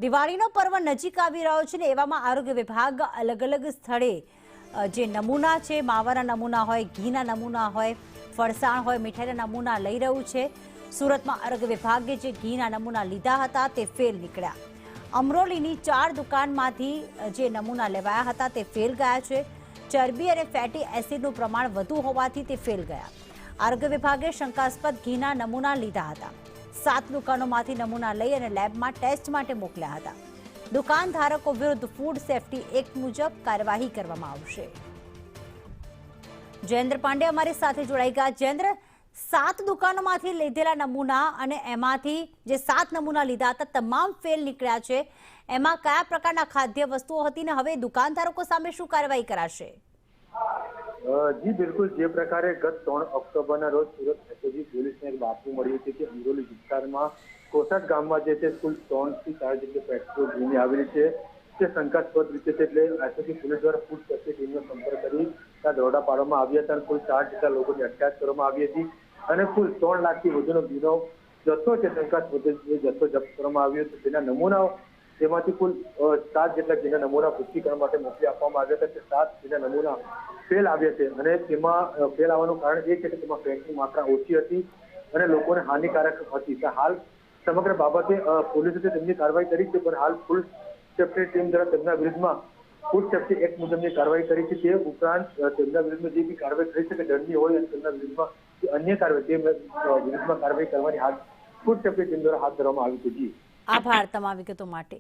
દિવાળીનો પર્વ નજીક આવી રહ્યો છે ને એવામાં આરોગ્ય વિભાગ અલગ અલગ સ્થળે જે નમૂના છે, માવાના નમૂના હોય, ઘીના નમૂના હોય, ફરસાણ હોય, મીઠાઈના નમૂના લઈ રહ્યું છે। સુરતમાં આરોગ્ય વિભાગે જે ઘીના નમૂના લીધા હતા તે ફેલ નીકળ્યા। અમરોલીની 4 દુકાનમાંથી જે નમૂના લેવાયા હતા તે ફેલ ગયા છે। ચરબી અને ફેટી એસિડનું પ્રમાણ વધુ હોવાથી તે ફેલ ગયા। આરોગ્ય વિભાગે શંકાસ્પદ ઘીના નમૂના લીધા હતા। 7 દુકાનોમાંથી નમૂના લઈ અને લેબમાં ટેસ્ટ માટે મોકલ્યા હતા। દુકાનધારકો વિરુદ્ધ ફૂડ સેફ્ટી એક્ટ મુજબ કાર્યવાહી કરવામાં આવશે। જયેન્દ્ર પાંડે અમારી સાથે જોડાઈ ગયા। જયેન્દ્ર, 7 દુકાનોમાંથી લીધેલા નમૂના અને એમાંથી જે 7 નમૂના લીધા હતા તમામ ફેલ નીકળ્યા છે। એમાં કયા પ્રકારના ખાદ્ય વસ્તુઓ હતી ને હવે દુકાનધારકો સામે શું કાર્યવાહી કરાશે? જી બિલકુલ, જે પ્રકારે ગત 3 ઓક્ટોબરના રોજ સુરત એસઓજી પોલીસને એક બાતમી મળી હતી કે અમરોલી વિસ્તારમાં કોસાટ ગામમાં જે છે કુલ 3 થી 4 જેટલી પેટ્રોલ ઘીની આવેલી છે તે શંકાસ્પદ રીતે છે। એટલે એસઓજી પોલીસ દ્વારા ફૂડ સેફ્ટી ટીમનો સંપર્ક કરી ત્યાં દરોડા પાડવામાં આવ્યા હતા અને કુલ 4 જેટલા લોકોની અટકાયત કરવામાં આવી હતી અને કુલ 3 લાખથી વધુનો ઘીનો જથ્થો છે શંકાસ્પદ જથ્થો જપ્ત કરવામાં આવ્યો હતો। તેના નમૂનાઓ તેમાંથી કુલ 7 જેટલા ઘીના નમૂના પુષ્ટિકરણ માટે મોકલી આપવામાં આવ્યા હતા। 7 ઘીના નમૂના ફેલ આવ્યા છે અને તેમાં ફેલ આવવાનું કારણ એ છે કે તેમાં ફેટની માત્રા ઓછી હતી અને લોકોને હાનિકારક હતી। હાલ સમગ્ર બાબતે પોલીસે તેમની કાર્યવાહી કરી છે, પણ હાલ ફૂડ સેફ્ટી ટીમ દ્વારા તેમના વિરુદ્ધમાં ફૂડ સેફ્ટી એક્ટ મુજબની કાર્યવાહી કરી છે। તે ઉપરાંત તેમના વિરુદ્ધમાં જે બી કાર્યવાહી થઈ શકે દંડની હોય અને તેમના વિરુદ્ધમાં અન્ય કાર્યવાહી વિરુદ્ધમાં કાર્યવાહી કરવાની હાલ ફૂડ સેફ્ટી ટીમ દ્વારા હાથ ધરવામાં આવી છે। જી આભાર તમામ વિગતો માટે।